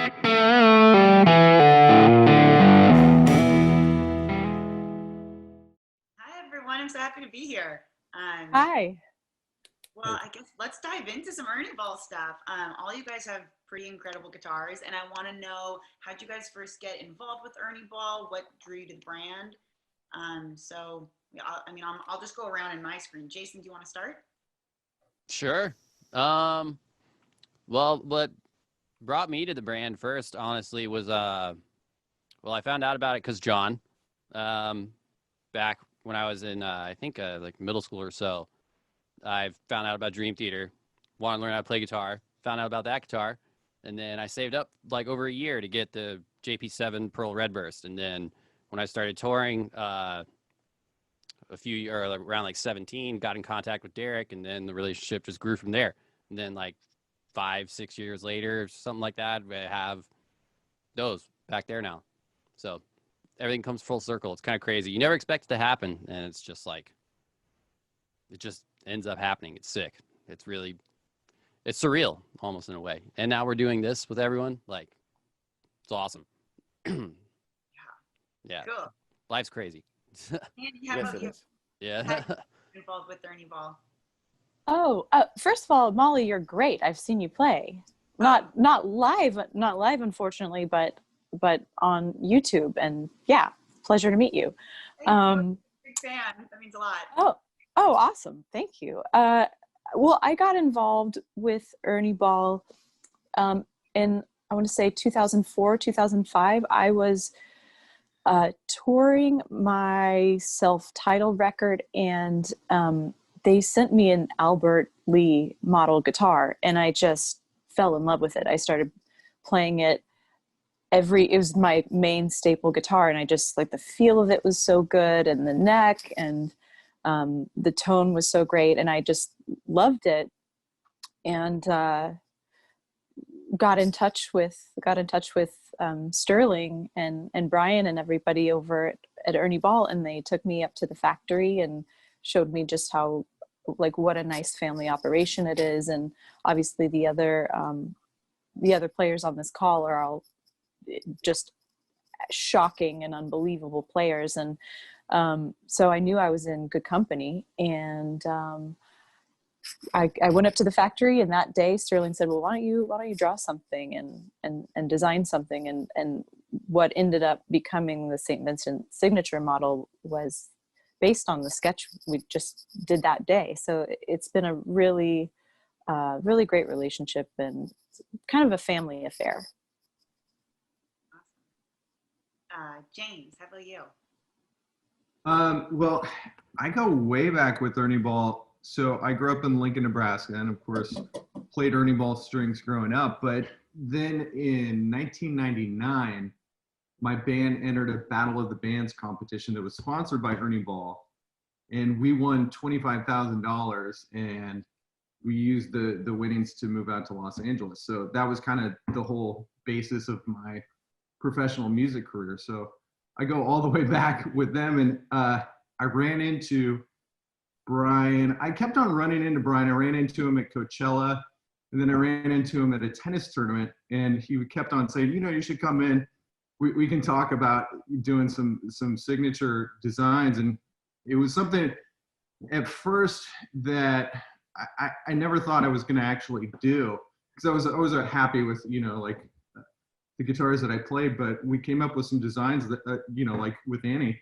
Hi, everyone. I'm so happy to be here. Hi. Well, I guess let's dive into some Ernie Ball stuff. All you guys have pretty incredible guitars, and I want to know how'd you guys first get involved with Ernie Ball? What drew you to the brand? So, yeah, I'll just go around in my screen. Jason, do you want to start? Sure. Well, what brought me to the brand first, honestly, was well, I found out about it because John, back when I was in I think like middle school or so, I found out about Dream Theater, wanted to learn how to play guitar, found out about that guitar, and then I saved up like over a year to get the JP7 Pearl Redburst, and then when I started touring, around like 17, got in contact with Derek, and then the relationship just grew from there. And then like 5-6 years later, something like that, we have those back there now. So everything comes full circle. It's kind of crazy. You never expect it to happen, and it's just like it just ends up happening. It's sick. It's surreal almost in a way. And now we're doing this with everyone. Like, it's awesome. Yeah. Cool. Life's crazy. Andy, how about you? Yeah. How did you get involved with Ernie Ball? Oh, first of all, Molly, you're great. I've seen you play. Not live, unfortunately, but on YouTube. And yeah, pleasure to meet you. Big fan. That means a lot. Oh, awesome. Thank you. Well, I got involved with Ernie Ball in, I want to say 2004, 2005. I was touring my self-titled record, and they sent me an Albert Lee model guitar, and I just fell in love with it. I started playing it it was my main staple guitar, and I just like the feel of it was so good, and the neck, and the tone was so great, and I just loved it. And got in touch with Sterling and Brian and everybody over at Ernie Ball, and they took me up to the factory and showed me just how, like, what a nice family operation it is. And obviously the other players on this call are all just shocking and unbelievable players. And so I knew I was in good company, and I went up to the factory, and that day Sterling said, well, why don't you draw something and design something, and what ended up becoming the St. Vincent signature model was based on the sketch we just did that day. So it's been a really really great relationship, and kind of a family affair. Awesome. James, how about you? Well, I go way back with Ernie Ball. So I grew up in Lincoln, Nebraska, and of course played Ernie Ball strings growing up. But then in 1999, my band entered a Battle of the Bands competition that was sponsored by Ernie Ball, and we won $25,000, and we used the winnings to move out to Los Angeles. So that was kind of the whole basis of my professional music career. So I go all the way back with them, and I ran into Brian. I kept on running into Brian. I ran into him at Coachella, and then I ran into him at a tennis tournament, and he kept on saying, you should come in. We can talk about doing some signature designs. And it was something at first that I never thought I was going to actually do, because I was happy with, like the guitars that I played, but we came up with some designs that, like with Annie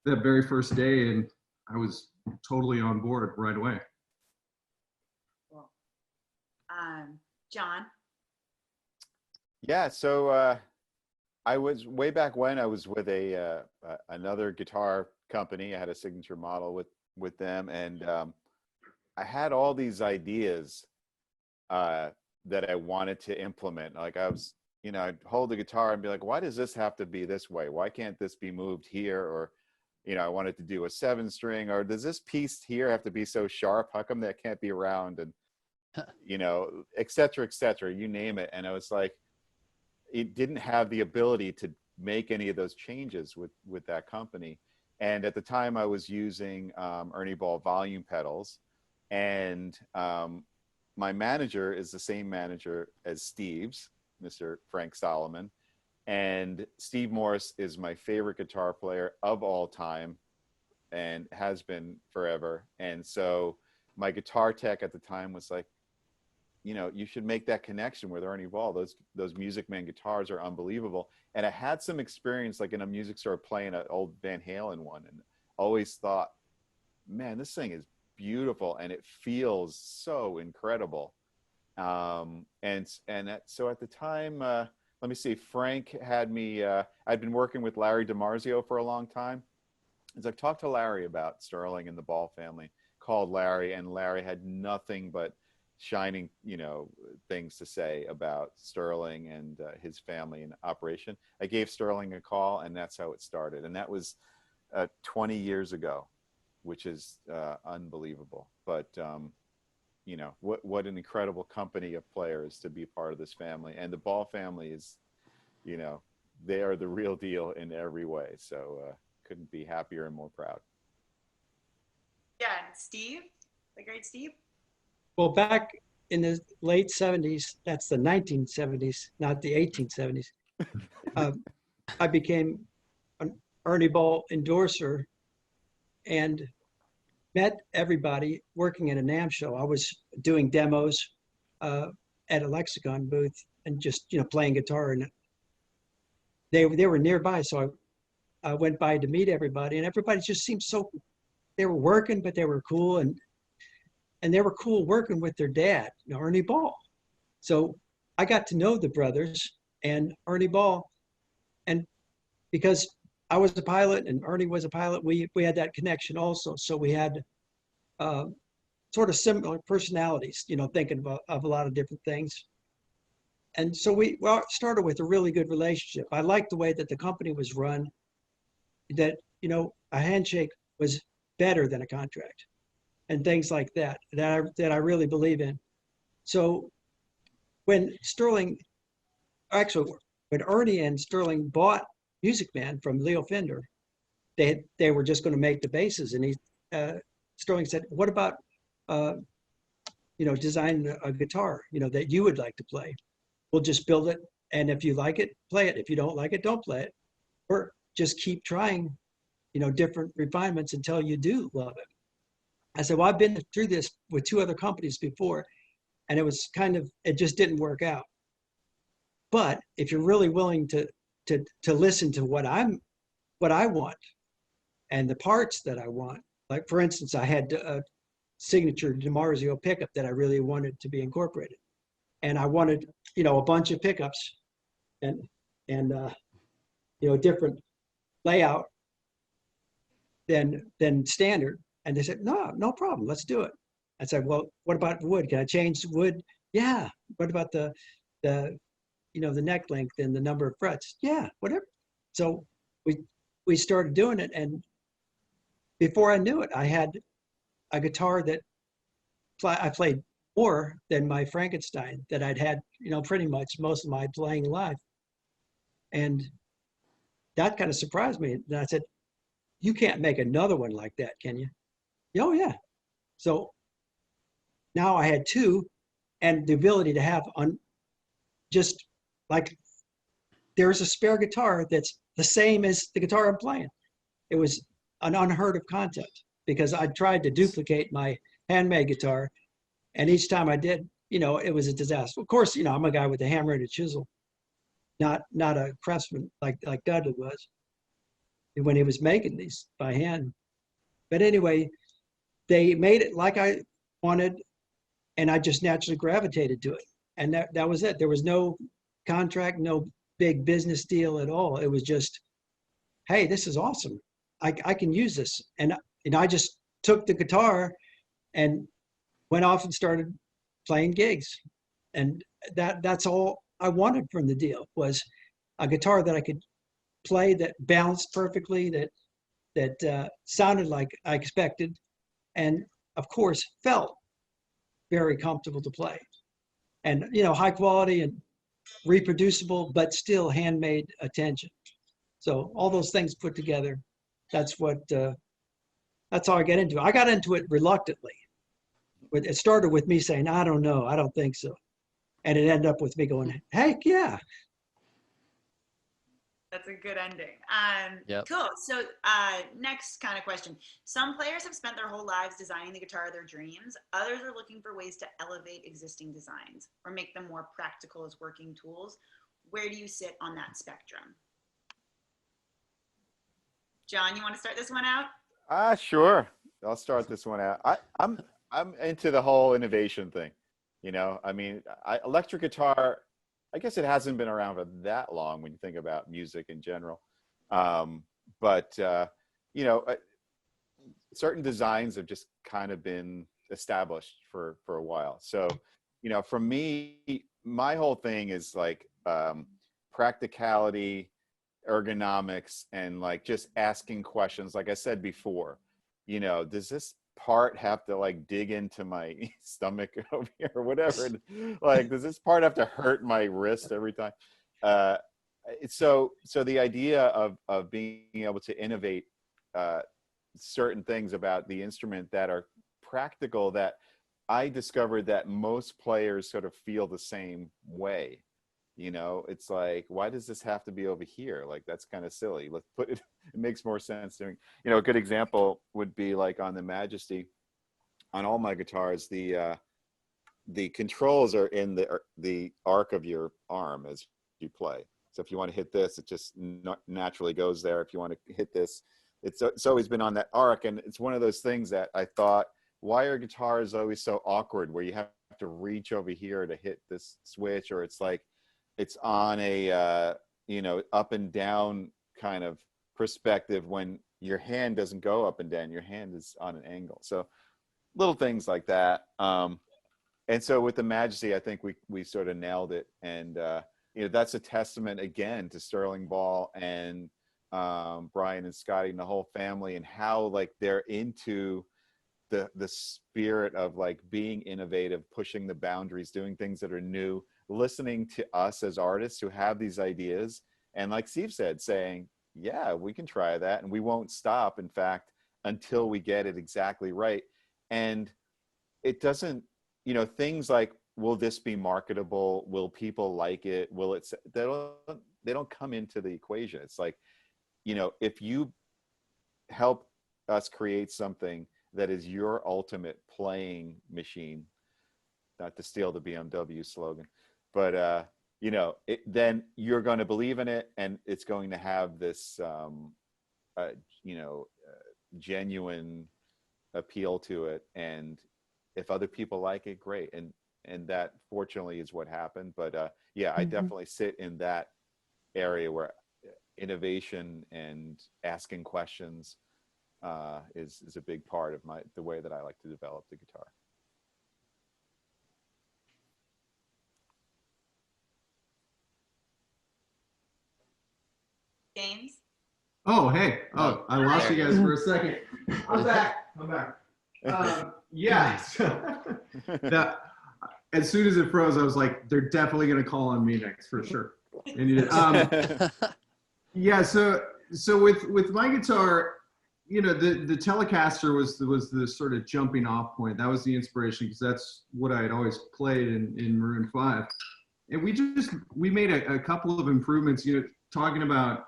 that very first day, and I was totally on board right away. Cool. John? Yeah, so I was way back when I was with another guitar company. I had a signature model with them, and I had all these ideas that I wanted to implement. Like I was, I'd hold the guitar and be like, why does this have to be this way? Why can't this be moved here? Or I wanted to do a 7-string, or does this piece here have to be so sharp? How come that can't be round? And, et cetera, you name it. And I was like, it didn't have the ability to make any of those changes with that company. And at the time I was using Ernie Ball volume pedals, and my manager is the same manager as Steve's. Mr. Frank Solomon. And Steve Morse is my favorite guitar player of all time and has been forever. And so my guitar tech at the time was like, you know, you should make that connection with Ernie Ball. Those Music Man guitars are unbelievable. And I had some experience like in a music store playing an old Van Halen one, and always thought, man, this thing is beautiful and it feels so incredible. So at the time, let me see, Frank had me, I'd been working with Larry DiMarzio for a long time. As I talked to Larry about Sterling and the Ball family, called Larry, and Larry had nothing but shining, you know, things to say about Sterling and his family and operation. I gave Sterling a call, and that's how it started. And that was 20 years ago, which is unbelievable. But, you know, what an incredible company of players to be part of this family. And the Ball family is, you know, they are the real deal in every way. So couldn't be happier and more proud. Yeah, Steve, the great Steve. Well, back in the late 70s, that's the 1970s, not the 1870s, I became an Ernie Ball endorser and met everybody working at a NAMM show. I was doing demos at a Lexicon booth and just, you know, playing guitar, and they were nearby. So I went by to meet everybody, and everybody just seemed so, they were working, but they were cool, and they were cool working with their dad, you know, Ernie Ball. So I got to know the brothers and Ernie Ball, and because I was a pilot and Ernie was a pilot, we had that connection also. So we had sort of similar personalities, you know, thinking of a lot of different things. And so we started with a really good relationship. I liked the way that the company was run, that, you know, a handshake was better than a contract, and things like that, that I really believe in. So when Ernie and Sterling bought Music Man from Leo Fender, they were just going to make the basses, and Sterling said, what about, you know, design a guitar, you know, that you would like to play? We'll just build it, and if you like it, play it. If you don't like it, don't play it. Or just keep trying, you know, different refinements until you do love it. I said, well, I've been through this with 2 other companies before, and it just didn't work out. But if you're really willing to listen to what I want and the parts that I want, like for instance, I had a signature DiMarzio pickup that I really wanted to be incorporated, and I wanted, you know, a bunch of pickups and you know, different layout than standard. And they said, no problem, let's do it. I said, well, what about wood? Can I change the wood? Yeah. What about the you know, the neck length and the number of frets? Yeah, whatever. So we started doing it, and before I knew it, I had a guitar that I played more than my Frankenstein that I'd had, you know, pretty much most of my playing life. And that kind of surprised me. And I said, you can't make another one like that, can you? Oh, yeah. So now I had 2, and the ability to have just like, there's a spare guitar that's the same as the guitar I'm playing. It was an unheard of concept, because I tried to duplicate my handmade guitar, and each time I did, you know, it was a disaster. Of course, you know, I'm a guy with a hammer and a chisel, not a craftsman like Dudley was when he was making these by hand. But anyway, they made it like I wanted, and I just naturally gravitated to it. And that was it. There was no contract, no big business deal at all. It was just, hey, this is awesome. I can use this. And I just took the guitar and went off and started playing gigs. And that's all I wanted from the deal, was a guitar that I could play, that balanced perfectly, that sounded like I expected, and of course felt very comfortable to play, and, you know, high quality and reproducible, but still handmade attention. So all those things put together, that's how I get into it. I got into it reluctantly. It started with me saying, I don't know, I don't think so. And it ended up with me going, heck yeah. That's a good ending. Yep. Cool. So next kind of question. Some players have spent their whole lives designing the guitar of their dreams. Others are looking for ways to elevate existing designs or make them more practical as working tools. Where do you sit on that spectrum? John, you want to start this one out? Sure. I'll start this one out. I'm into the whole innovation thing. You know, I mean, electric guitar, I guess it hasn't been around for that long when you think about music in general. But you know, certain designs have just kind of been established for a while. So, you know, for me, my whole thing is like practicality, ergonomics, and like just asking questions. Like I said before, you know, does this part have to like dig into my stomach over here or whatever? Like, does this part have to hurt my wrist every time? So the idea of being able to innovate certain things about the instrument that are practical, that I discovered that most players sort of feel the same way. You know, it's like, why does this have to be over here? Like, that's kind of silly. Let's put it, it makes more sense to me. You know, a good example would be like on the Majesty, on all my guitars, the controls are in the arc of your arm as you play. So if you want to hit this, it just naturally goes there. If you want to hit this, it's always been on that arc. And it's one of those things that I thought, why are guitars always so awkward where you have to reach over here to hit this switch, or it's like, it's on a, you know, up and down kind of perspective when your hand doesn't go up and down, your hand is on an angle. So little things like that. And so with the Majesty, I think we sort of nailed it. And, you know, that's a testament again to Sterling Ball and Brian and Scotty and the whole family, and how like they're into the spirit of like being innovative, pushing the boundaries, doing things that are new, listening to us as artists who have these ideas. And like Steve said, saying, yeah, we can try that. And we won't stop, in fact, until we get it exactly right. And it doesn't, you know, things like, will this be marketable? Will people like it? Will it, they don't come into the equation. It's like, you know, if you help us create something that is your ultimate playing machine, not to steal the BMW slogan, but you know, then you're going to believe in it, and it's going to have this, you know, genuine appeal to it. And if other people like it, great. And that fortunately is what happened. But yeah, I definitely sit in that area where innovation and asking questions is a big part of the way that I like to develop the guitar. James? Oh, hey. Oh, I lost you guys for a second. I'm back. Yeah. That, as soon as it froze, I was like, they're definitely going to call on me next for sure. And you did. Yeah. So with my guitar, you know, the Telecaster was the sort of jumping off point. That was the inspiration, because that's what I had always played in Maroon 5. And we made a couple of improvements, you know, talking about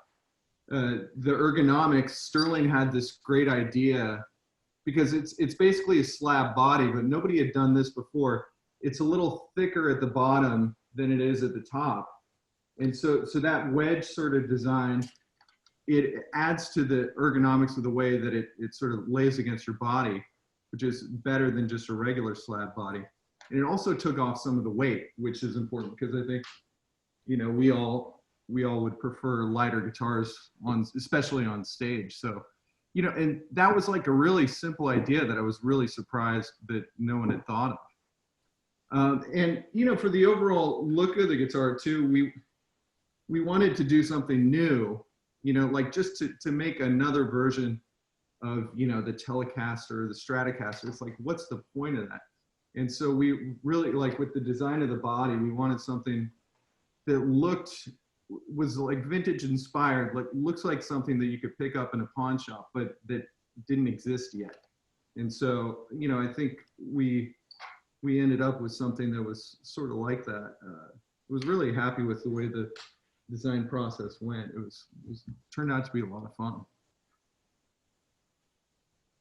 the ergonomics. Sterling had this great idea, because it's basically a slab body, but nobody had done this before. It's a little thicker at the bottom than it is at the top. And so that wedge sort of design, it adds to the ergonomics of the way that it sort of lays against your body, which is better than just a regular slab body. And it also took off some of the weight, which is important, because I think, you know, we all would prefer lighter guitars especially on stage. So, you know, and that was like a really simple idea that I was really surprised that no one had thought of. And, you know, for the overall look of the guitar too, we wanted to do something new, you know, like just to make another version of, you know, the Telecaster or the Stratocaster. It's like, what's the point of that? And so we really, like with the design of the body, we wanted something that was like vintage inspired, like looks like something that you could pick up in a pawn shop, but that didn't exist yet. And so, you know, I think we we ended up with something that was sort of like that. I was really happy with the way the design process went. It turned out to be a lot of fun.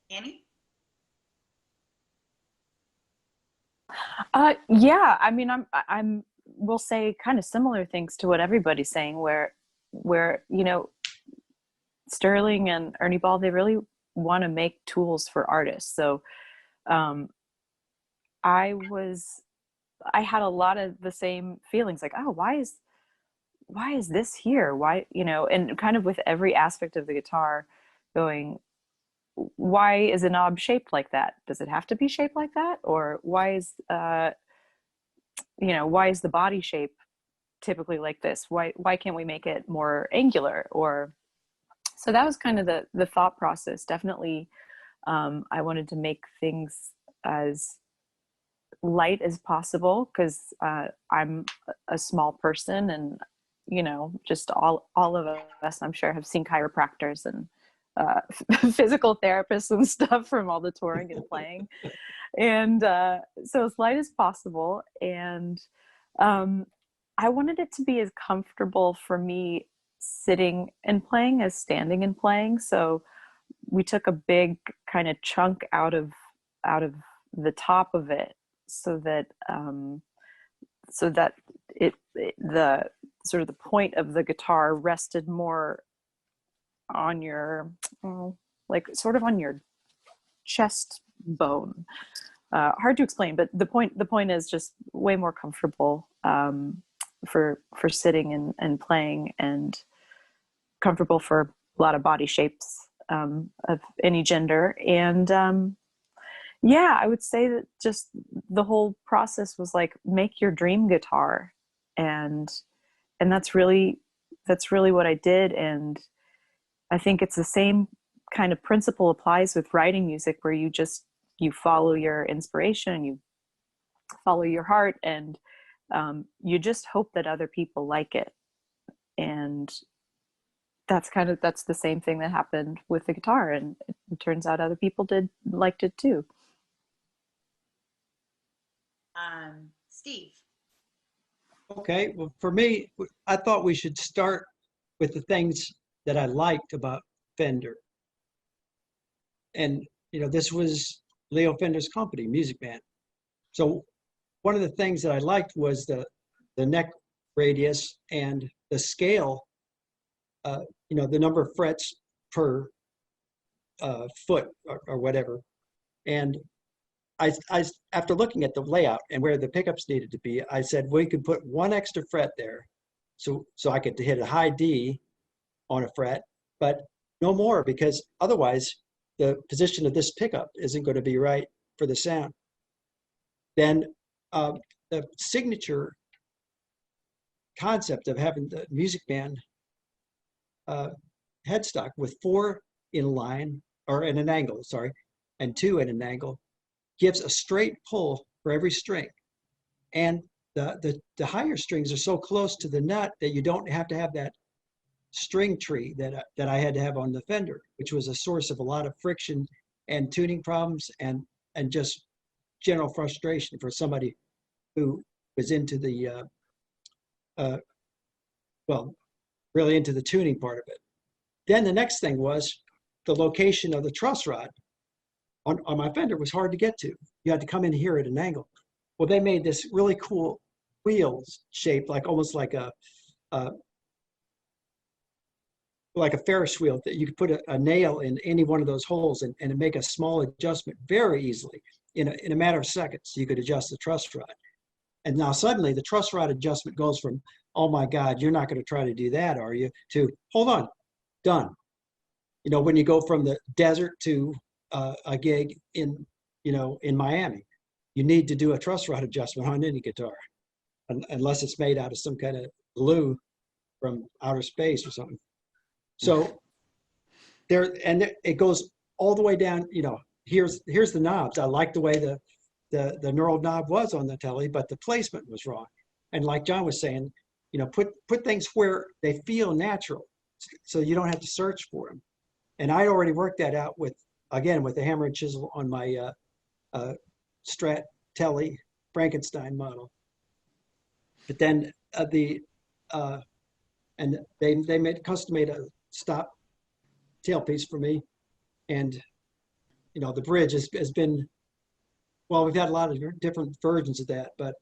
Annie? Yeah, I mean, we'll say kind of similar things to what everybody's saying, where you know, Sterling and Ernie Ball, they really want to make tools for artists. So I had a lot of the same feelings, like, oh, why is this here? Why, you know, and kind of with every aspect of the guitar going, why is a knob shaped like that? Does it have to be shaped like that? Or why is why is the body shape typically like this? Why can't we make it more angular? Or so that was kind of the thought process. Definitely, I wanted to make things as light as possible, because I'm a small person, and you know, just all of us, I'm sure, have seen chiropractors and physical therapists and stuff from all the touring and playing. And so as light as possible. And I wanted it to be as comfortable for me sitting and playing as standing and playing. So we took a big kind of chunk out of the top of it, so that the sort of the point of the guitar rested more on your like sort of on your chest bone. Hard to explain, but the point is just way more comfortable for sitting and playing, and comfortable for a lot of body shapes of any gender. And yeah, I would say that just the whole process was like, make your dream guitar, and that's really what I did. And I think it's the same kind of principle applies with writing music, where you follow your inspiration, you follow your heart, and you just hope that other people like it. And that's the same thing that happened with the guitar, and it turns out other people liked it too. Steve. Okay, well, for me, I thought we should start with the things that I liked about Fender. And, you know, this was Leo Fender's company, Music Man. So one of the things that I liked was the neck radius and the scale, you know, the number of frets per foot or whatever. And I, after looking at the layout and where the pickups needed to be, I said, we could put one extra fret there, so I could hit a high D on a fret, but no more, because otherwise the position of this pickup isn't going to be right for the sound. Then the signature concept of having the Music Man headstock with 4 in line, or in an angle, sorry, and 2 in an angle, gives a straight pull for every string. And the higher strings are so close to the nut that you don't have to have that string tree that I had to have on the Fender, which was a source of a lot of friction and tuning problems and just general frustration for somebody who was into the well, really into the tuning part of it. Then the next thing was the location of the truss rod on my Fender was hard to get to. You had to come in here at an angle. Well, they made this really cool wheels shape, like almost like a Ferris wheel, that you could put a nail in any one of those holes and make a small adjustment very easily. In a matter of seconds, you could adjust the truss rod. And now suddenly the truss rod adjustment goes from, oh my God, you're not going to try to do that, are you? To, hold on, done. You know, when you go from the desert to a gig in Miami, you need to do a truss rod adjustment on any guitar, unless it's made out of some kind of glue from outer space or something. So it goes all the way down. You know, here's the knobs. I like the way the knurled knob was on the Telly, but the placement was wrong. And like John was saying, you know, put things where they feel natural, so you don't have to search for them. And I already worked that out with the hammer and chisel on my Strat Telly Frankenstein model. But then and they custom made a stop tailpiece for me, and the bridge has been, well, we've had a lot of different versions of that, but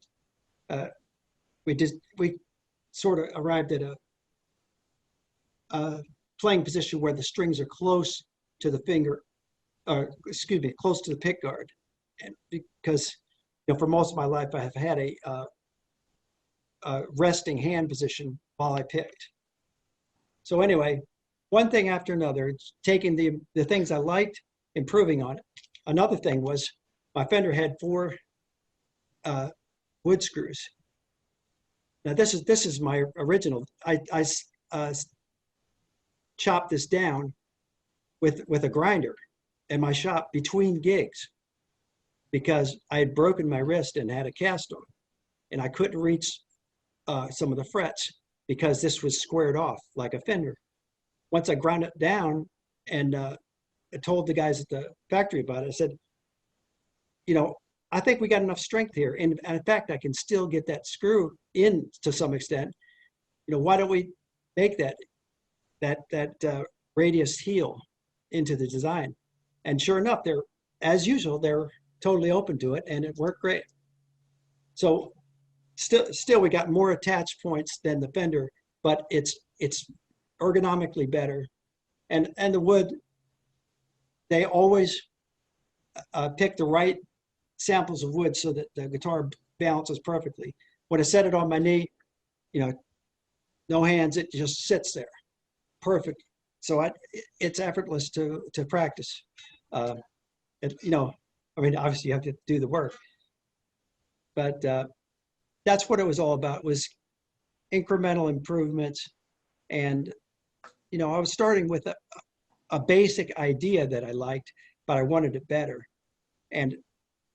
we sort of arrived at a playing position where the strings are close to the finger, close to the pick guard, and because for most of my life I have had a resting hand position while I picked. So anyway, one thing after another, taking the things I liked, improving on it. Another thing was my Fender had 4 wood screws. Now this is my original. I chopped this down with a grinder in my shop between gigs because I had broken my wrist and had a cast on, and I couldn't reach some of the frets because this was squared off like a Fender. Once I ground it down and I told the guys at the factory about it, I said, I think we got enough strength here. And in fact, I can still get that screw in to some extent. Why don't we make that radius heel into the design? And sure enough, as usual, they're totally open to it, and it worked great. So still we got more attach points than the Fender, but it's ergonomically better. And the wood, they always pick the right samples of wood so that the guitar balances perfectly. When I set it on my knee, no hands, it just sits there, perfect. So it's effortless to practice. Obviously you have to do the work, but that's what it was all about, was incremental improvements. And I was starting with a basic idea that I liked, but I wanted it better, and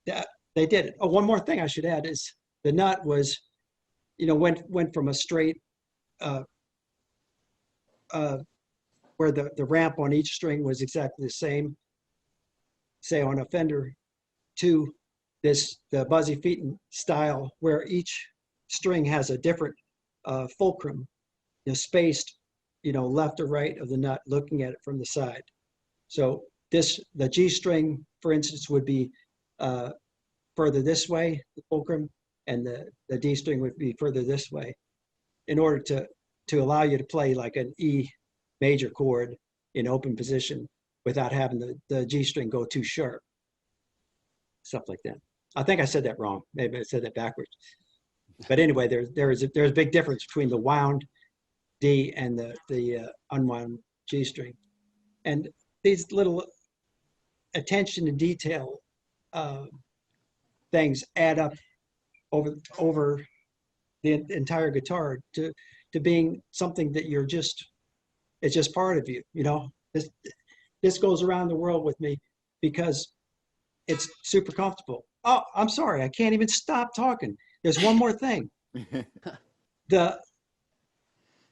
they did it. Oh, one more thing I should add is the nut was, went from a straight where the ramp on each string was exactly the same, say on a Fender, to the Buzzy Featon style where each string has a different fulcrum, spaced, left or right of the nut, looking at it from the side. So the G string, for instance, would be further this way, the fulcrum, and the D string would be further this way, in order to allow you to play like an E major chord in open position without having the G string go too sharp. Stuff like that. I think I said that wrong. Maybe I said that backwards. But anyway, there's a big difference between the wound D and the unwound G string. And these little attention to detail things add up over the entire guitar to being something that it's just part of you. This goes around the world with me because it's super comfortable. Oh, I'm sorry, I can't even stop talking. There's one more thing.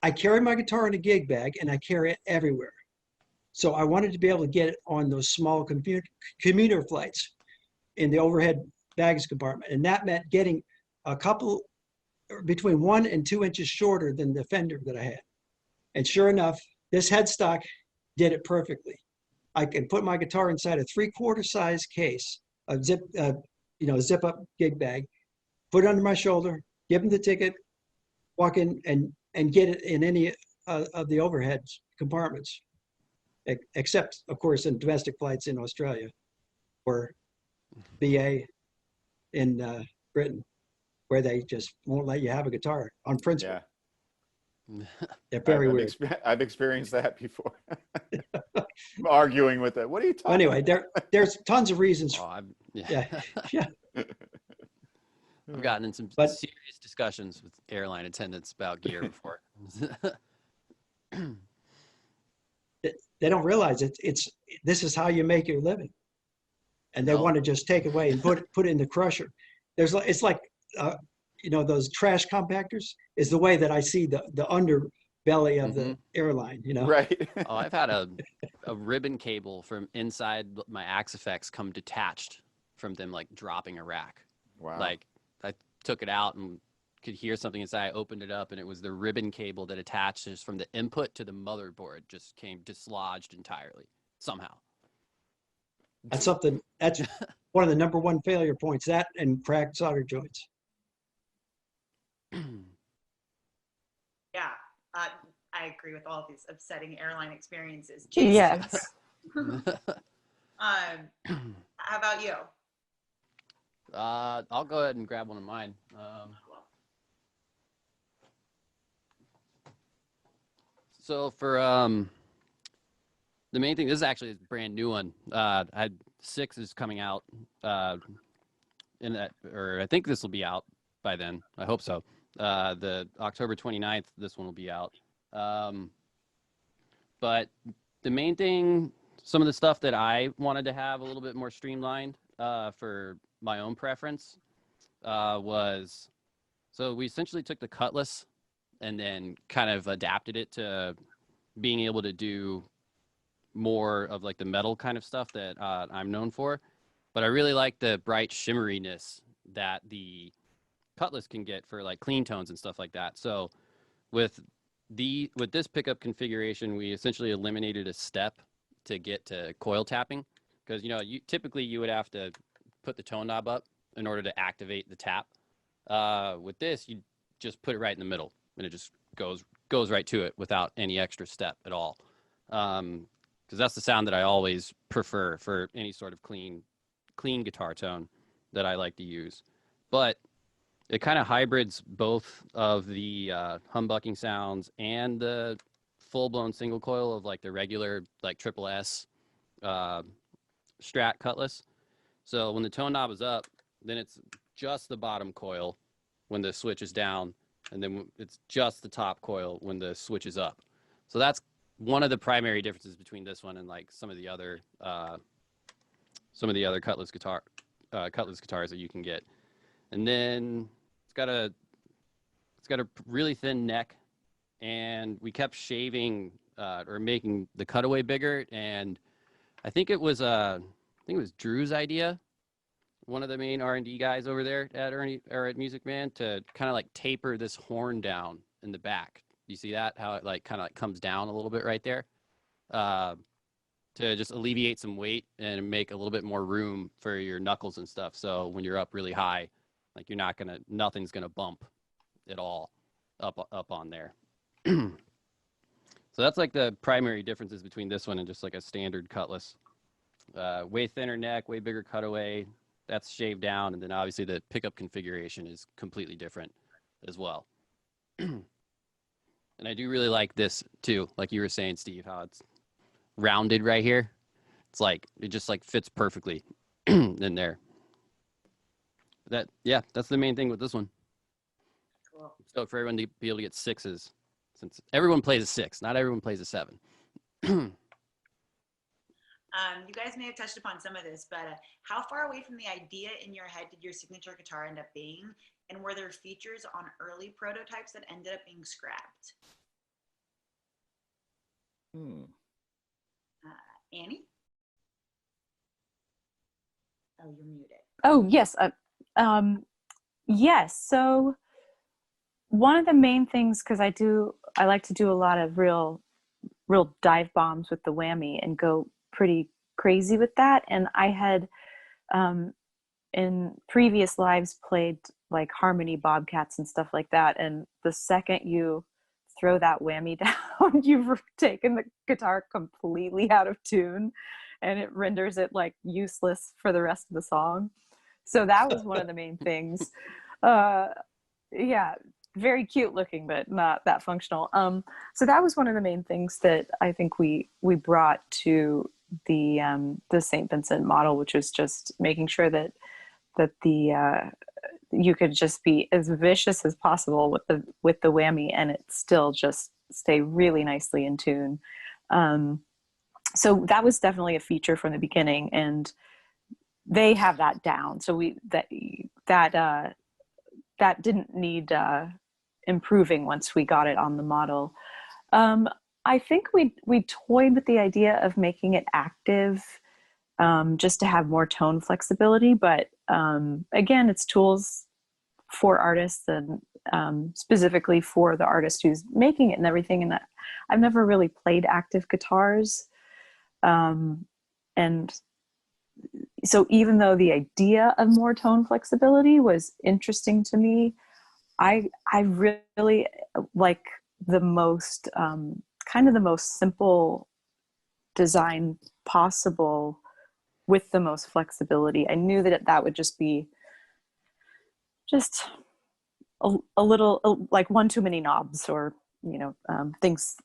I carry my guitar in a gig bag and I carry it everywhere. So I wanted to be able to get it on those small commuter flights in the overhead baggage compartment. And that meant getting a couple, between 1 and 2 inches shorter than the Fender that I had. And sure enough, this headstock did it perfectly. I can put my guitar inside a 3/4 size case, a zip up gig bag, put it under my shoulder, give them the ticket, walk in and get it in any of the overhead compartments, except of course in domestic flights in Australia or BA in Britain, where they just won't let you have a guitar on principle. Yeah. They're very weird. I've experienced that before. I'm arguing with it. What are you talking Anyway, there's tons of reasons. Oh, Yeah. I've gotten in some serious discussions with airline attendants about gear before. They don't realize this is how you make your living, and they want to just take it away and put it in the crusher. It's like those trash compactors is the way that I see the underbelly of the airline. Right. Oh, I've had a ribbon cable from inside my Axe effects come detached from them, like dropping a rack. Wow. Like took it out and could hear something inside. I opened it up, and it was the ribbon cable that attaches from the input to the motherboard just came dislodged entirely somehow. That's something, that's one of the number one failure points, that and cracked solder joints. Yeah, I agree with all of these upsetting airline experiences. Yes. How about you? I'll go ahead and grab one of mine. So for the main thing, this is actually a brand new one. I had 6 is coming out in that, or I think this will be out by then. I hope so. The October 29th, this one will be out. But the main thing, some of the stuff that I wanted to have a little bit more streamlined for my own preference was, so we essentially took the Cutlass and then kind of adapted it to being able to do more of like the metal kind of stuff that I'm known for. But I really like the bright shimmeriness that the Cutlass can get for like clean tones and stuff like that. So with this pickup configuration, we essentially eliminated a step to get to coil tapping, because typically you would have to put the tone knob up in order to activate the tap. With this, you just put it right in the middle, and it just goes right to it without any extra step at all. Because that's the sound that I always prefer for any sort of clean guitar tone that I like to use. But it kind of hybrids both of the humbucking sounds and the full-blown single coil of like the regular like triple S Strat Cutlass. So when the tone knob is up, then it's just the bottom coil when the switch is down, and then it's just the top coil when the switch is up. So that's one of the primary differences between this one and like some of the other Cutlass guitars that you can get. And then it's got a really thin neck, and we kept shaving or making the cutaway bigger. And I think it was Drew's idea, one of the main R&D guys over there at at Music Man, to kind of like taper this horn down in the back. You see that, how it like kind of like comes down a little bit right there, to just alleviate some weight and make a little bit more room for your knuckles and stuff. So when you're up really high, like nothing's gonna bump at all up on there. So that's like the primary differences between this one and just like a standard Cutlass. Way thinner neck, way bigger cutaway. That's shaved down, and then obviously the pickup configuration is completely different as well. And I do really like this too, like you were saying, Steve, how it's rounded right here. It's like it just like fits perfectly in there. That's the main thing with this one. Cool. So for everyone to be able to get 6s, since everyone plays a 6, not everyone plays a 7. You guys may have touched upon some of this, but how far away from the idea in your head did your signature guitar end up being? And were there features on early prototypes that ended up being scrapped? Annie? Oh, you're muted. Oh, yes. Yes. So one of the main things, because I like to do a lot of real dive bombs with the whammy and go pretty crazy with that. And I had in previous lives played like harmony bobcats and stuff like that. And the second you throw that whammy down, you've taken the guitar completely out of tune, and it renders it like useless for the rest of the song. So that was one of the main things. Yeah, very cute looking, but not that functional. So that was one of the main things that I think we brought to the St. Vincent model, which was just making sure that the you could just be as vicious as possible with the whammy, and it still just stay really nicely in tune. So that was definitely a feature from the beginning, and they have that down. So that didn't need improving once we got it on the model. I think we toyed with the idea of making it active, just to have more tone flexibility. But again, it's tools for artists and specifically for the artist who's making it and everything. And I've never really played active guitars. And so even though the idea of more tone flexibility was interesting to me, I really like the most kind of the most simple design possible with the most flexibility. I knew that would just be just a little like one too many knobs, or things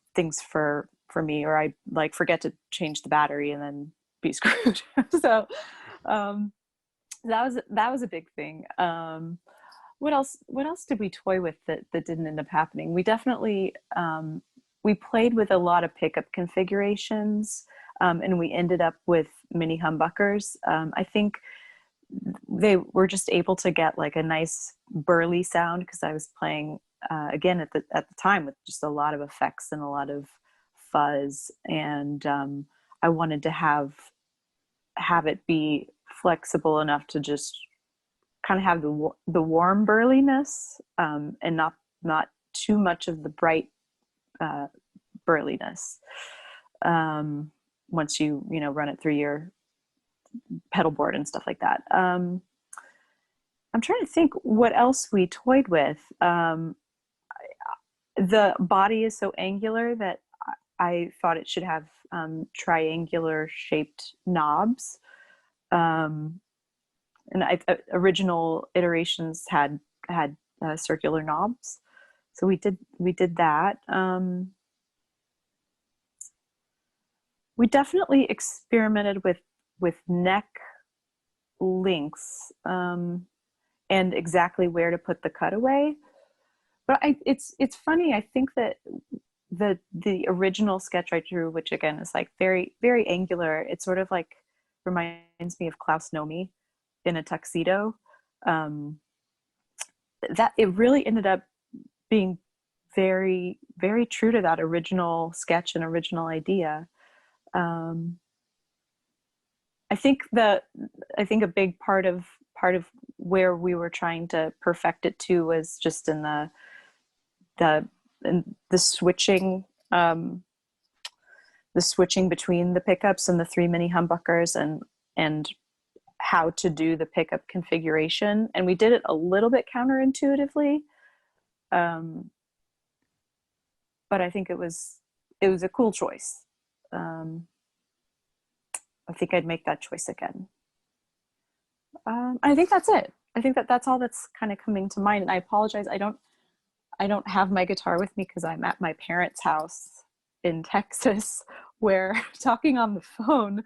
for me, or I like forget to change the battery and then be screwed. So that was a big thing. What else did we toy with that didn't end up happening? We definitely we played with a lot of pickup configurations, and we ended up with mini humbuckers. I think they were just able to get like a nice burly sound, because I was playing again at the time with just a lot of effects and a lot of fuzz, and I wanted to have it be flexible enough to just kind of have the warm burliness, and not too much of the bright burliness. Once you run it through your pedal board and stuff like that. I'm trying to think what else we toyed with. The body is so angular that I thought it should have triangular shaped knobs. And original iterations had circular knobs, so we did that. We definitely experimented with neck lengths and exactly where to put the cutaway. But it's funny. I think that the original sketch I drew, which again is like very, very angular, it sort of like reminds me of Klaus Nomi in a tuxedo. That it really ended up being very, very true to that original sketch and original idea. I think a big part of where we were trying to perfect it to was just in the switching, the switching between the pickups and the 3 mini humbuckers, and how to do the pickup configuration. And we did it a little bit counterintuitively, but I think it was a cool choice. I think I'd make that choice again. I think that's it. I think that's all that's kind of coming to mind. And I apologize. I don't have my guitar with me because I'm at my parents' house in Texas, where talking on the phone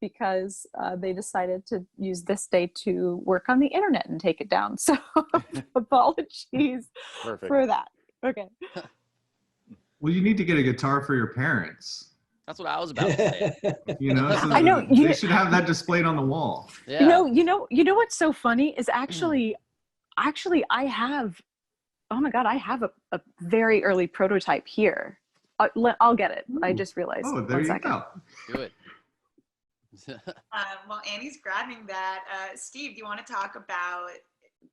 because they decided to use this day to work on the internet and take it down. So apologies for that. Okay. Well, you need to get a guitar for your parents. That's what I was about to say. So I know they should have that displayed on the wall. Yeah. You know what's so funny is actually I have, oh my God, I have a very early prototype here. I'll get it. I just realized. Oh, there you go. Good. Well, Annie's grabbing that. Steve, do you want to talk about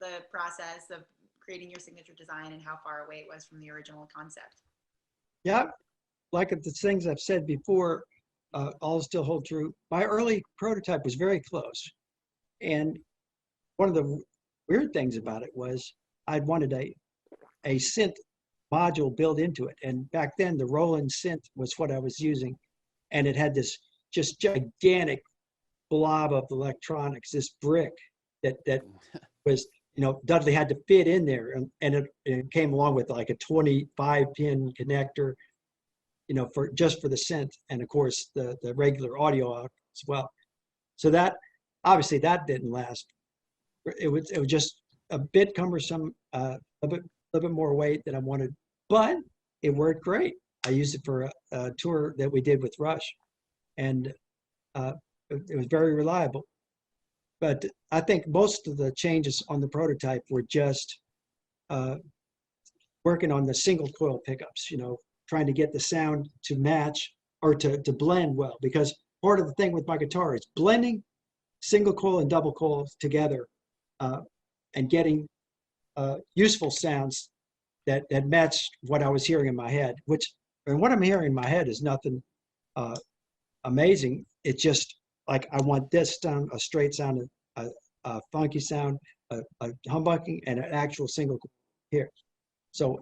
the process of creating your signature design and how far away it was from the original concept? Yeah, like the things I've said before, all still hold true. My early prototype was very close. And one of the weird things about it was I'd wanted a synth module built into it. And back then the Roland synth was what I was using. And it had this just gigantic blob of electronics, this brick that was, Dudley had to fit in there. And it came along with like a 25-pin connector, for the synth, and of course the regular audio out as well. So that obviously that didn't last. It was just a bit cumbersome, a little bit more weight than I wanted, but it worked great. I used it for a tour that we did with Rush, and it was very reliable. But I think most of the changes on the prototype were just working on the single coil pickups, trying to get the sound to match or to blend well, because part of the thing with my guitar is blending single coil and double coils together, and getting useful sounds that matched what I was hearing in my head. And what I'm hearing in my head is nothing amazing. It's just like I want this sound, a straight sound, a funky sound, a humbucking, and an actual single here. So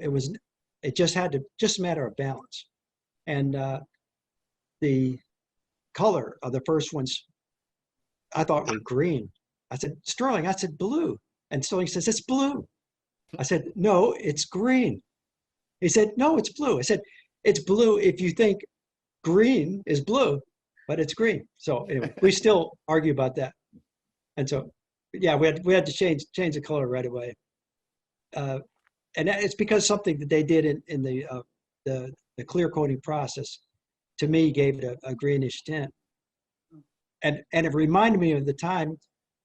it just had to just a matter of balance. And the color of the first ones I thought were green. I said, Sterling, I said blue. And Sterling says, it's blue. I said, no, it's green. He said, no, it's blue. I said, it's blue if you think green is blue, but it's green. So anyway, we still argue about that. And so, yeah, we had to change the color right away. And it's because something that they did in the clear coating process, to me, gave it a greenish tint. And it reminded me of the time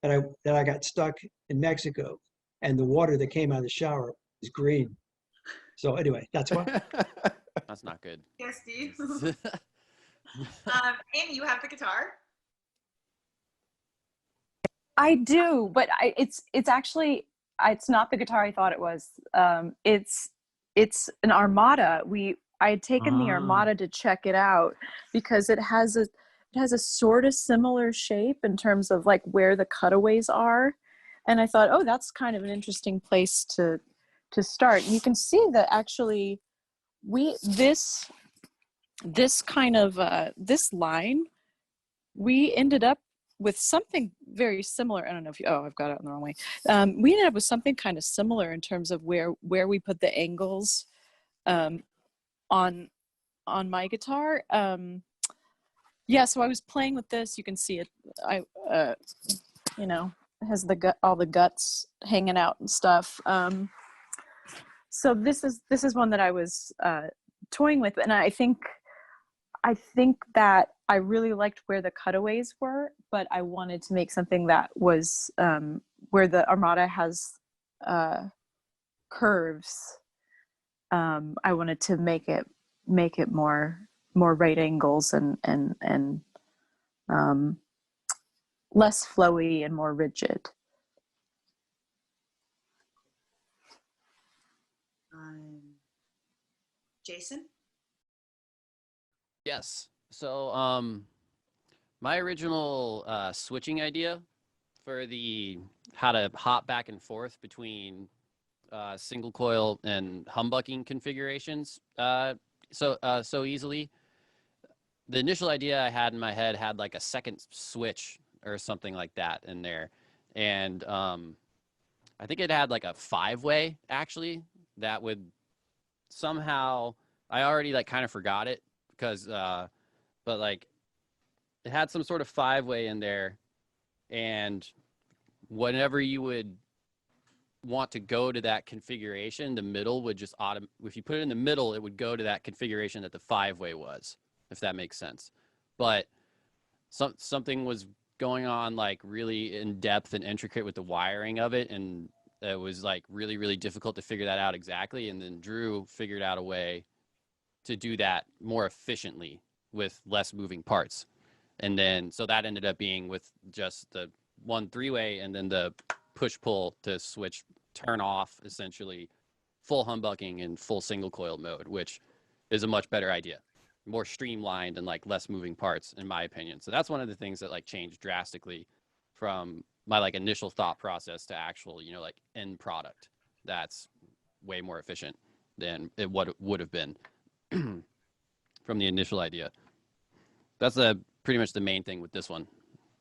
that I got stuck in Mexico, and the water that came out of the shower was green. So anyway, that's why. That's not good. Yes, Steve. Amy, you have the guitar? I do, but it's actually, it's not the guitar I thought it was. It's an Armada. I had taken the Armada to check it out because it has a sort of similar shape in terms of like where the cutaways are, and I thought, oh, that's kind of an interesting place to start. And you can see that actually this kind of this line, we ended up with something very similar. I don't know if I've got it in the wrong way. We ended up with something kind of similar in terms of where we put the angles on my guitar. Yeah, so I was playing with this. You can see it. It has all the guts hanging out and stuff. So this is one that I was toying with, and I think that I really liked where the cutaways were, but I wanted to make something that was where the Armada has curves. I wanted to make it more right angles and less flowy and more rigid. Jason? Yes. So my original switching idea for how to hop back and forth between single coil and humbucking configurations so easily. The initial idea I had in my head had like a second switch or something like that in there. And I think it had like a 5-way actually that would somehow, I already like kind of forgot it because, but like it had some sort of 5-way in there, and whenever you would want to go to that configuration, the middle would just if you put it in the middle, it would go to that configuration that the 5-way was, if that makes sense. But something was going on like really in depth and intricate with the wiring of it, and it was like really, really difficult to figure that out exactly. And then Drew figured out a way to do that more efficiently with less moving parts. And then, so that ended up being with just the 1 3-way and then the push-pull to switch, turn off essentially full humbucking and full single coil mode, which is a much better idea, more streamlined and like less moving parts in my opinion. So that's one of the things that like changed drastically from my like initial thought process to actual, like end product. That's way more efficient than what it would have been from the initial idea. That's pretty much the main thing with this one,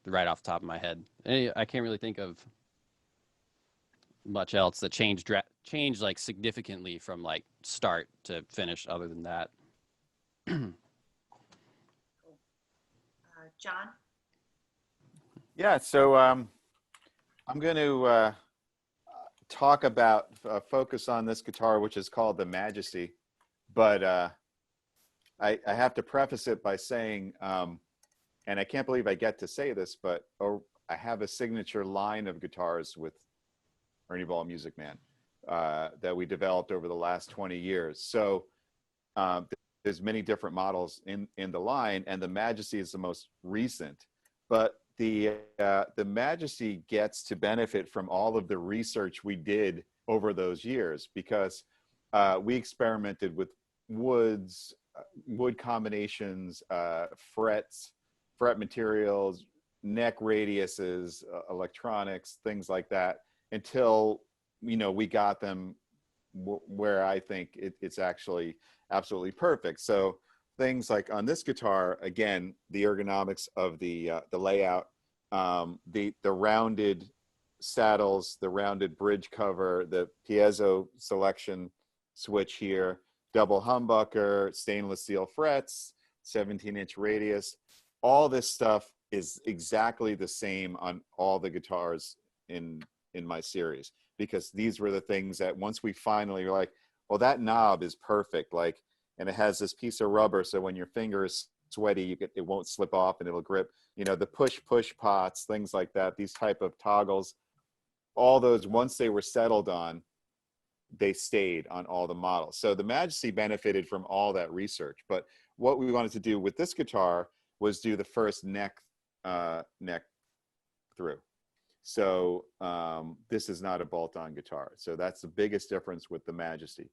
right off the top of my head. I can't really think of much else that changed like significantly from like start to finish other than that. John? Yeah, so I'm going to talk about, focus on this guitar, which is called the Majesty. But I have to preface it by saying, and I can't believe I get to say this, but I have a signature line of guitars with Ernie Ball Music Man that we developed over the last 20 years. So there's many different models in the line, and the Majesty is the most recent. But the Majesty gets to benefit from all of the research we did over those years, because we experimented with woods, wood combinations, frets, fret materials, neck radiuses, electronics, things like that, until, you know, we got them where I think it's actually absolutely perfect. So things like on this guitar, again, the ergonomics of the layout, the rounded saddles, the rounded bridge cover, the piezo selection switch here, double humbucker, stainless steel frets, 17-inch radius. All this stuff is exactly the same on all the guitars in my series, because these were the things that once we finally were like, well, that knob is perfect, like, and it has this piece of rubber, so when your finger is sweaty, it won't slip off and it'll grip. You know, the push pots, things like that, these type of toggles, all those, once they were settled on, they stayed on all the models. So the Majesty benefited from all that research. But what we wanted to do with this guitar was do the first neck through. So this is not a bolt-on guitar. So that's the biggest difference with the Majesty.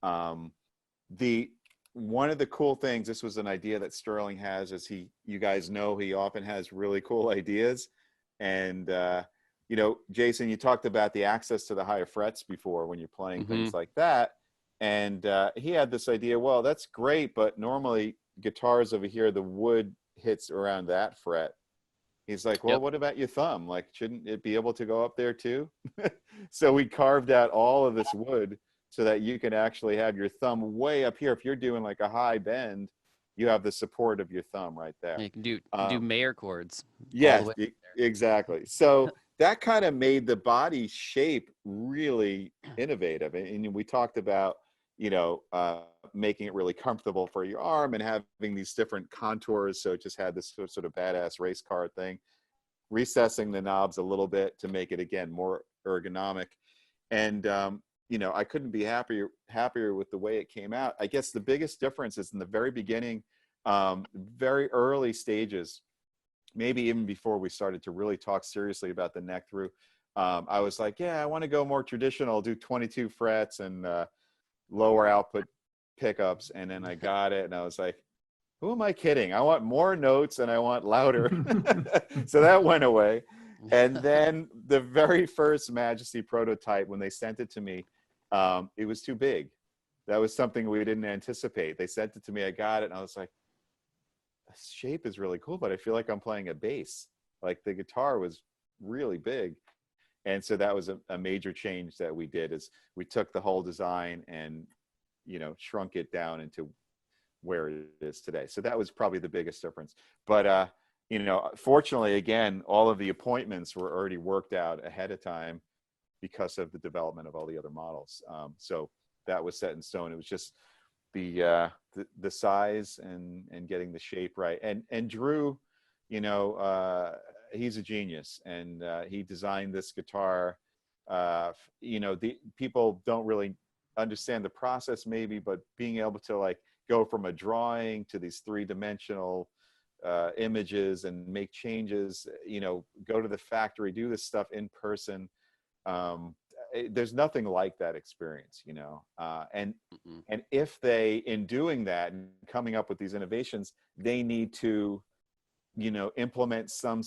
One of the cool things, this was an idea that Sterling has, as you guys know, he often has really cool ideas. And you know, Jason, you talked about the access to the higher frets before when you're playing things like that. And he had this idea, well, that's great, but normally guitars over here, the wood hits around that fret. He's like, well, what about your thumb? Like, shouldn't it be able to go up there too? So we carved out all of this wood so that you can actually have your thumb way up here. If you're doing like a high bend, you have the support of your thumb right there. You can do Mayer chords. Yes, exactly. So that kind of made the body shape really innovative. And we talked about, you know, making it really comfortable for your arm and having these different contours. So it just had this sort of badass race car thing, recessing the knobs a little bit to make it, again, more ergonomic. And, you know, I couldn't be happier with the way it came out. I guess the biggest difference is in the very beginning, very early stages, maybe even before we started to really talk seriously about the neck through, I was like, yeah, I want to go more traditional, do 22 frets and lower output pickups. And then I got it and I was like, who am I kidding? I want more notes and I want louder. So that went away. And then the very first Majesty prototype, when they sent it to me, it was too big. That was something we didn't anticipate. They sent it to me, I got it, and I was like, this shape is really cool, but I feel like I'm playing a bass. Like the guitar was really big. And so that was a major change that we did, is we took the whole design and, you know, shrunk it down into where it is today. So that was probably the biggest difference. But, you know, fortunately, again, all of the appointments were already worked out ahead of time because of the development of all the other models. So that was set in stone. It was just the size and getting the shape right. And Drew, you know, he's a genius, and he designed this guitar. You know, the people don't really understand the process maybe, but being able to like go from a drawing to these three-dimensional images and make changes, you know, go to the factory, do this stuff in person. There's nothing like that experience, you know. And if they, in doing that and coming up with these innovations, they need to, you know, implement some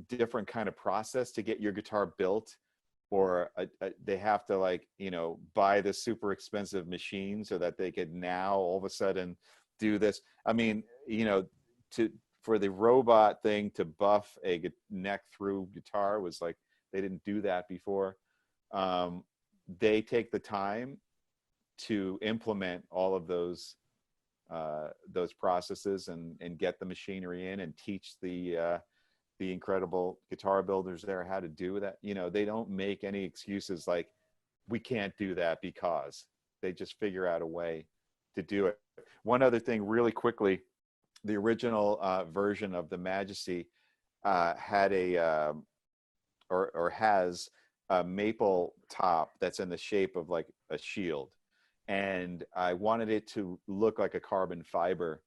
different kind of process to get your guitar built, or they have to, like, you know, buy this super expensive machine so that they could now all of a sudden do this. I mean, you know, for the robot thing to buff a neck through guitar was like, they didn't do that before. They take the time to implement all of those processes and get the machinery in and teach the incredible guitar builders there how to do that. You know, they don't make any excuses like, we can't do that, because they just figure out a way to do it. One other thing really quickly, the original version of the Majesty had or has a maple top that's in the shape of like a shield. And I wanted it to look like a carbon fiber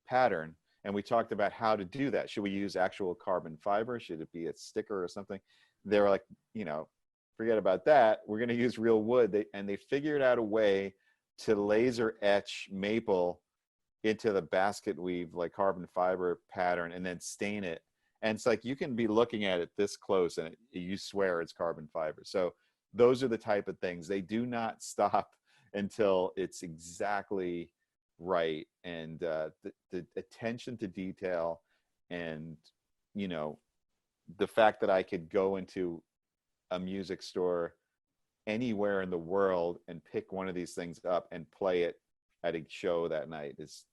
pattern. And we talked about how to do that. Should we use actual carbon fiber? Should it be a sticker or something? They're like, you know, forget about that. We're going to use real wood. They figured out a way to laser etch maple into the basket weave, like carbon fiber pattern, and then stain it. And it's like you can be looking at it this close and you swear it's carbon fiber. So those are the type of things. They do not stop until it's exactly right. And the attention to detail, and, you know, the fact that I could go into a music store anywhere in the world and pick one of these things up and play it at a show that night it's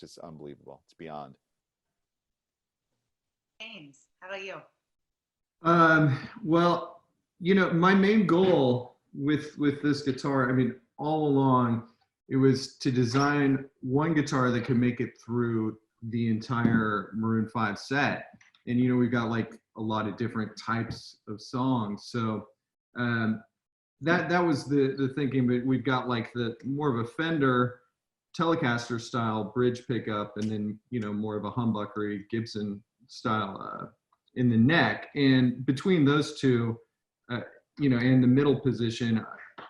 just unbelievable. It's beyond. James, how about you? Well, you know, my main goal with this guitar, I mean, all along, it was to design one guitar that could make it through the entire Maroon 5 set. And, you know, we've got like a lot of different types of songs. So that was the thinking, but we've got like the more of a Fender Telecaster style bridge pickup, and then, you know, more of a humbuckery Gibson style in the neck. And between those two, you know, in the middle position,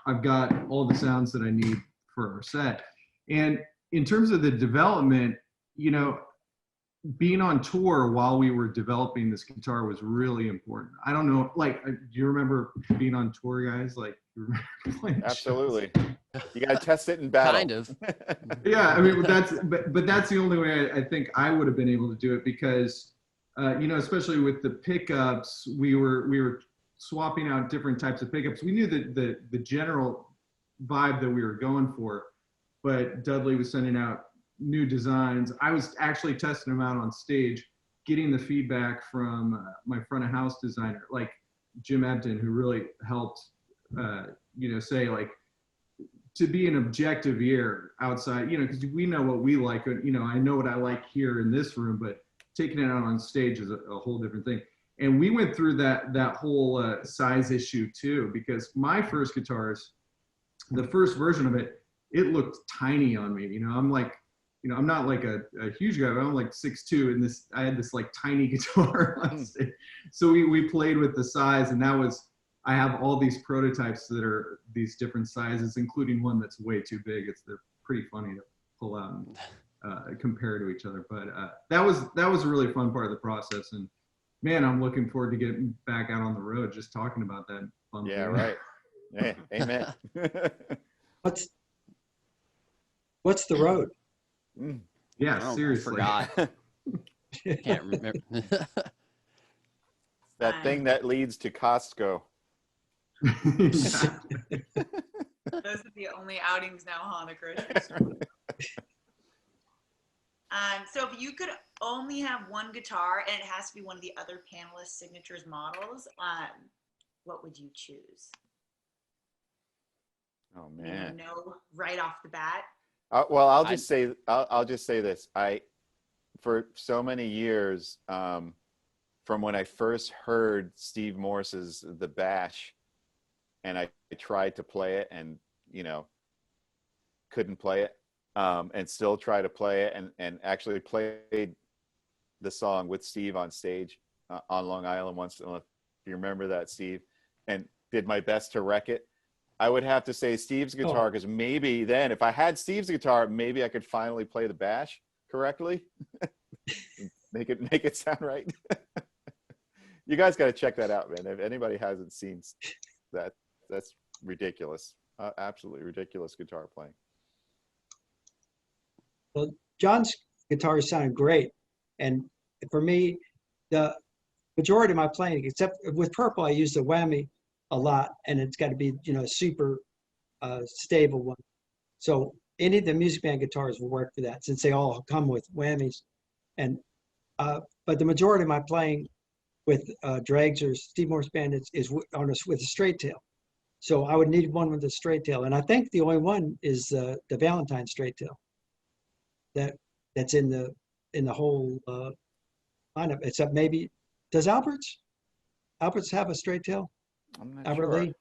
I've got all the sounds that I need for our set. And in terms of the development, you know, being on tour while we were developing this guitar was really important. I don't know, like, do you remember being on tour, guys? Like, you remember playing Absolutely. You got to test it in battle. Kind of. Yeah, I mean, but that's the only way I think I would have been able to do it, because you know, especially with the pickups, we were swapping out different types of pickups. We knew the general vibe that we were going for, but Dudley was sending out new designs. I was actually testing them out on stage, getting the feedback from my front of house designer, like Jim Ebden, who really helped, you know, say, like, to be an objective ear outside, you know, because we know what we like. You know, I know what I like here in this room, but taking it out on stage is a whole different thing. And we went through that whole size issue too, because my first guitars, the first version of it, it looked tiny on me. You know, I'm like, you know, I'm not like a huge guy, but I'm like 6'2", and I had this like tiny guitar on stage. So we played with the size, and that was, I have all these prototypes that are these different sizes, including one that's way too big. They're pretty funny to pull out and compare to each other. But that was a really fun part of the process. And man, I'm looking forward to getting back out on the road, just talking about that fun Yeah, thing. right. Hey, amen. What's the road? Yeah, Oh, seriously. I forgot. Can't remember. That thing that leads to Costco. Exactly. Those are the only outings now, huh, the grocery store. So if you could only have one guitar, and it has to be one of the other panelists' signatures models, what would you choose? Oh Anyone man. know right off the bat? Well, I'll just say this. For so many years, from when I first heard Steve Morse's The Bash, and I tried to play it, and, you know, couldn't play it, and still try to play it, and actually played the song with Steve on stage on Long Island once. I don't know if you remember that, Steve, and did my best to wreck it. I would have to say Steve's guitar, because maybe then, if I had Steve's guitar, maybe I could finally play the Bash correctly. make it sound right. You guys got to check that out, man. If anybody hasn't seen that, that's ridiculous. Absolutely ridiculous guitar playing. Well, John's guitars sound great, and for me, the majority of my playing, except with Purple, I use the whammy a lot, and it's got to be, you know, a super stable one. So any of the Music Man guitars will work for that, since they all come with whammies. And but the majority of my playing with Dregs or Steve Morse Band is with a straight tail. So I would need one with a straight tail, and I think the only one is the Valentine straight tail. That's in the whole lineup, except maybe, does Albert's have a straight tail? I'm not Albert sure. Lee?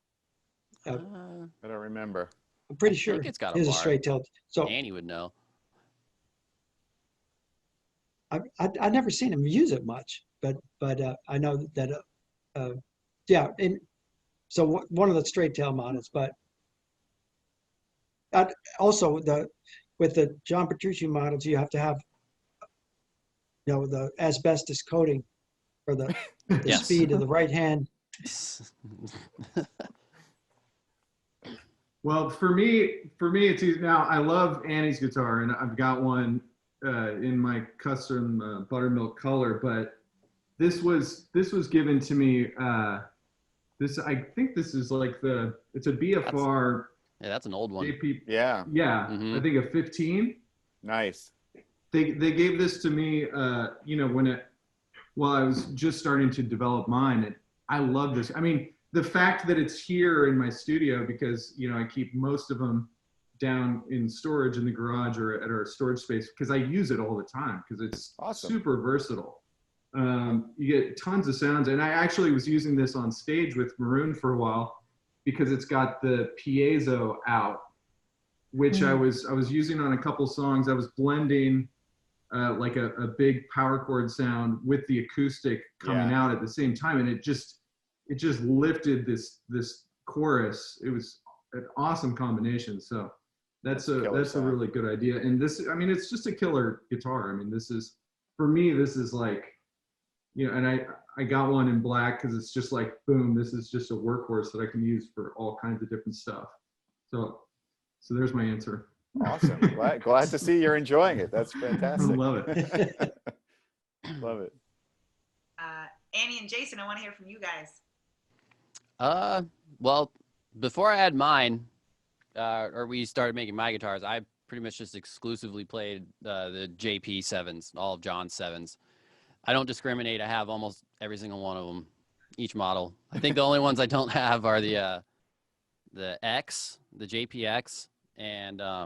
I don't remember. I'm pretty I sure think it's got a there's a bar. straight tail. So Annie would know. I never seen him use it much, but I know that yeah. And So one of the straight tail models, but also with the John Petrucci models, you have to have, the asbestos coating for the Yes. speed of the right hand. Well, for me, it's easy. Now I love Annie's guitar, and I've got one in my custom buttermilk color. But this was given to me. I think this is like it's a BFR. That's an old one. JP, Yeah. yeah, Mhm. I think a 15. Nice. They gave this to me, while I was just starting to develop mine, and I love this. I mean, the fact that it's here in my studio, because I keep most of them down in storage in the garage or at our storage space, because I use it all the time because it's Awesome. super versatile. You get tons of sounds, and I actually was using this on stage with Maroon for a while because it's got the piezo out, which I was using on a couple songs. I was blending like a big power chord sound with the acoustic coming out at the same time, and it just lifted this chorus. It was an awesome combination. So that's a really good idea. And this, I mean, it's just a killer guitar. I mean, this is, for me, this is like, and I got one in black because it's just like, boom, this is just a workhorse that I can use for all kinds of different stuff. So there's my answer. Awesome. Glad to see you're enjoying it. That's fantastic. I love it. Love it. Annie and Jason, I want to hear from you guys. Well, before I had mine, or we started making my guitars, I pretty much just exclusively played the JP 7s, all of John's 7s. I don't discriminate. I have almost every single one of them, each model. I think the only ones I don't have are the X, the JPX, and I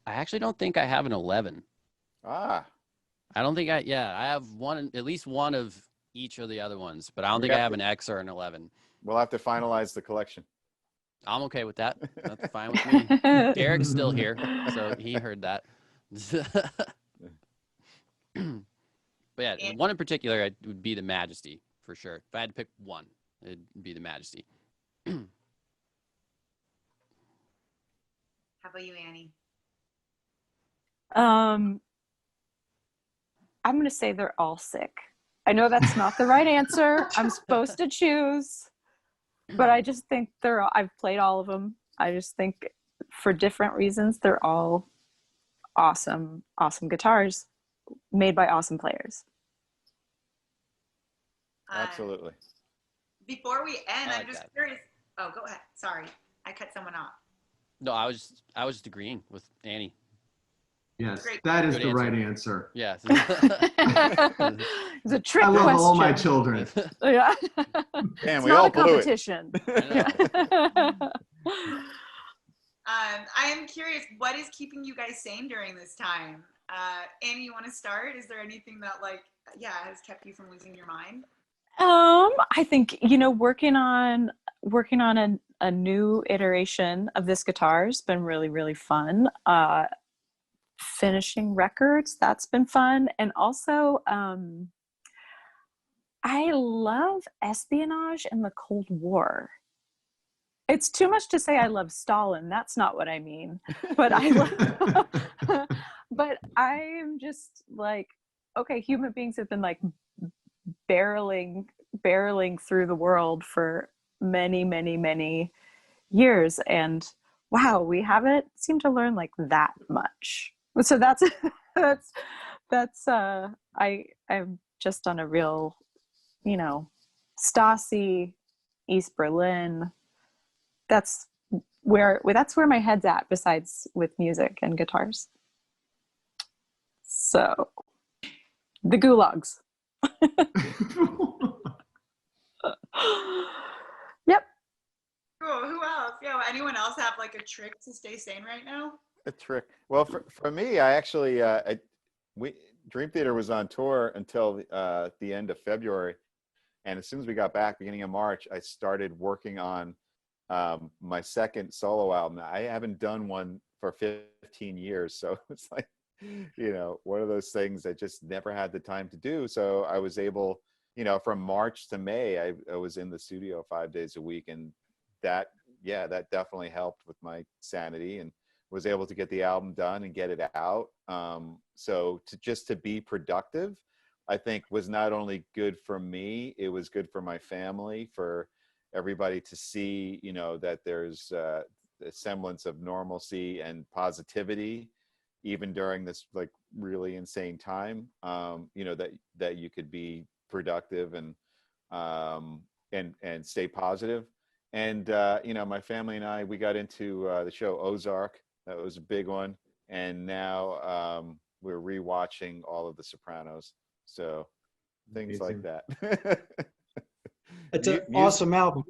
actually don't think I have an 11. Ah. I don't think I have one, at least one of each of the other ones, but I don't think I have an X or an 11. We'll have to finalize the collection. I'm okay with that. That's fine with me. Derek's still here, so he heard that. But yeah, one in particular would be the Majesty for sure. If I had to pick one, it'd be the Majesty. How about you, Annie? I'm going to say they're all sick. I know that's not the right answer. I'm supposed to choose, but I just think I've played all of them. I just think for different reasons, they're all awesome guitars made by awesome players. Absolutely. Before we end, I'm just that. curious. Oh, go ahead. Sorry, I cut someone off. No, I was just agreeing with Annie. Yes, Great. that is Good the answer. right answer. Yes. It's a trick I love question. all my children. Yeah. Man, It's we not all a blew it. competition. I am curious, what is keeping you guys sane during this time? Annie, you want to start? Is there anything that has kept you from losing your mind? I think, working on a new iteration of this guitar has been really, really fun. Finishing records, that's been fun. And also, I love espionage in the Cold War. It's too much to say I love Stalin. That's not what I mean. But but I'm just like, okay, human beings have been like barreling through the world for many, many, many years, and wow, we haven't seemed to learn like that much. So that's I'm just on a real, Stasi, East Berlin. That's where my head's at, besides with music and guitars. So the gulags. Yep. Cool. Who else? Anyone else have like a trick to stay sane right now? A trick. Well, for me, I actually, Dream Theater was on tour until the end of February. And as soon as we got back, beginning of March, I started working on my second solo album. I haven't done one for 15 years. So it's like, one of those things I just never had the time to do. So I was able from March to May, I was in the studio 5 days a week, and that definitely helped with my sanity, and was able to get the album done and get it out. So to be productive, I think was not only good for me, it was good for my family, for everybody to see, that there's a semblance of normalcy and positivity, even during this like really insane time, that you could be productive and stay positive. And, my family and I, we got into the show Ozark. That was a big one. And now we're rewatching all of The Sopranos. So things like that. It's an awesome album.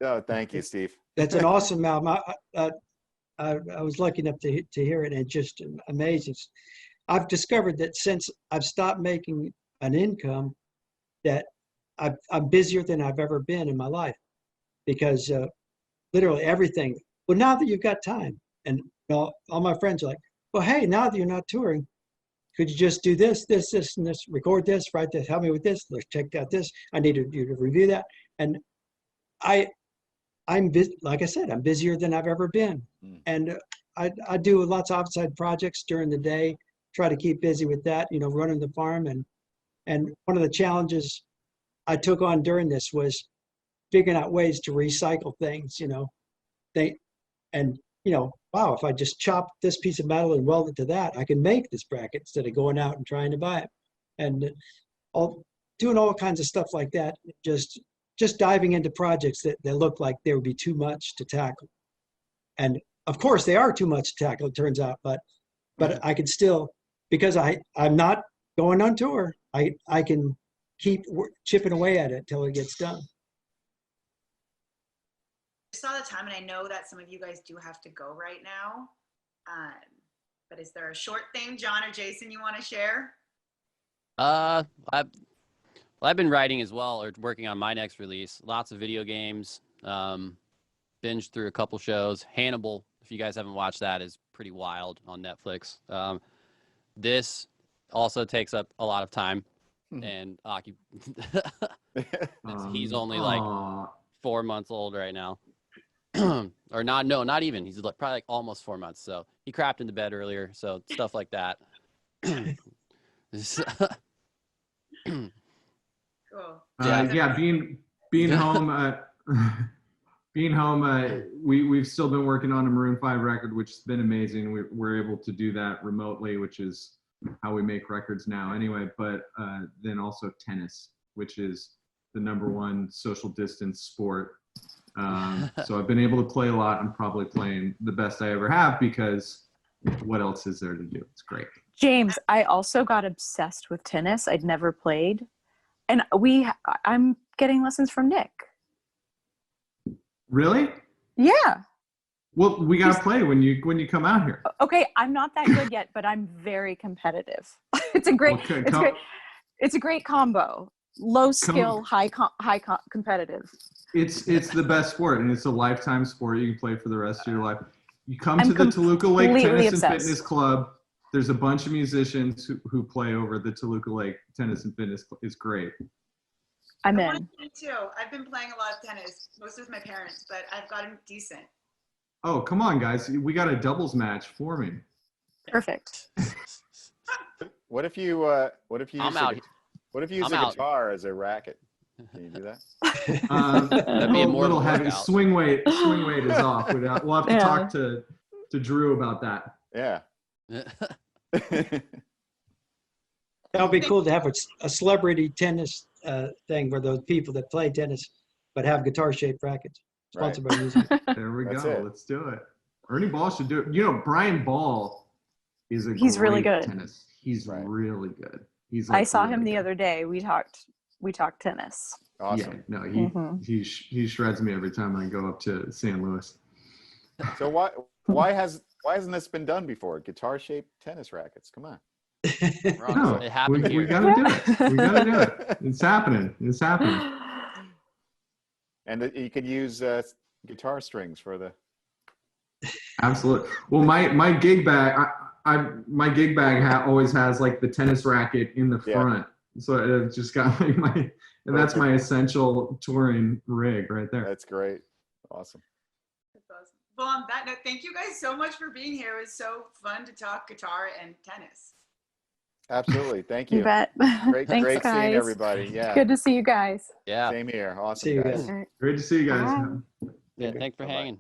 Oh, thank you, Steve. That's an awesome album. I was lucky enough to hear it, and just amazing. I've discovered that since I've stopped making an income, that I'm busier than I've ever been in my life, because literally everything. Well, now that you've got time, and all my friends are like, well, hey, now that you're not touring, could you just do this, this, this, and this, record this, write this, help me with this, let's check out this. I need you to review that. And I'm busy, like I said, I'm busier than I've ever been. And I do lots of outside projects during the day, try to keep busy with that, running the farm. And one of the challenges I took on during this was figuring out ways to recycle things, wow, if I just chop this piece of metal and weld it to that, I can make this bracket instead of going out and trying to buy it. And doing all kinds of stuff like that, just diving into projects that look like they would be too much to tackle. And of course they are too much to tackle, it turns out, but I can still, because I'm not going on tour, I can keep chipping away at it till it gets done. I saw the time, and I know that some of you guys do have to go right now. But is there a short thing, John or Jason, you want to share? I've been writing as well, or working on my next release. Lots of video games. Binged through a couple shows. Hannibal, if you guys haven't watched that, is pretty wild on Netflix. This also takes up a lot of time, and he's only like 4 months old right now. Or not even. He's probably like almost 4 months. So he crapped in the bed earlier. So stuff like that. Cool. Being home, we've still been working on a Maroon 5 record, which has been amazing. We're able to do that remotely, which is how we make records now anyway. But then also tennis, which is the #1 social distance sport. So I've been able to play a lot. I'm probably playing the best I ever have, because what else is there to do? It's great. James, I also got obsessed with tennis. I'd never played. And I'm getting lessons from Nick. Really? Yeah. Well, we gotta play when you come out here. Okay, I'm not that good yet, but I'm very competitive. It's a great it's a great combo. Low skill, high competitive. It's the best sport, and it's a lifetime sport. You can play for the rest of your life. You come to the Toluca Lake Tennis and Fitness Club. There's a bunch of musicians who play over the Toluca Lake Tennis and Fitness Club. It's great. I'm I in. want to play too. I've been playing a lot of tennis, mostly with my parents, but I've gotten decent. Oh, come on, guys. We got a doubles match forming. Perfect. What if you use a guitar as a racket? Can you do that? That'd be a little heavy. Swing weight is off. We'll have to talk to Drew about that. Yeah. That would be cool to have a celebrity tennis thing where those people that play tennis but have guitar-shaped rackets. Sponsored by music. There we go. Let's do it. Ernie Ball should do it. Brian Ball is He's really good. Tennis. He's really good. I saw him the other day. We talked tennis. Awesome. Yeah, no, he shreds me every time I go up to San Luis. So why hasn't this been done before? Guitar-shaped tennis rackets. Come on. No, it happened we gotta do it. We gotta do it. It's happening. And you could use guitar strings for the. Absolutely. Well, my gig bag, my gig bag always has like the tennis racket in the front, So I've just got like and that's my essential touring rig right there. That's great. Awesome. That's awesome. Well, on that note, thank you guys so much for being here. It was so fun to talk guitar and tennis. Absolutely. Thank You you. bet. Great, Thanks, great guys. seeing everybody. Yeah. Good to see you guys. Yeah. Same here. Awesome, See you guys. guys. Great to see you guys. Bye. Yeah. Thanks for Bye-bye. hanging.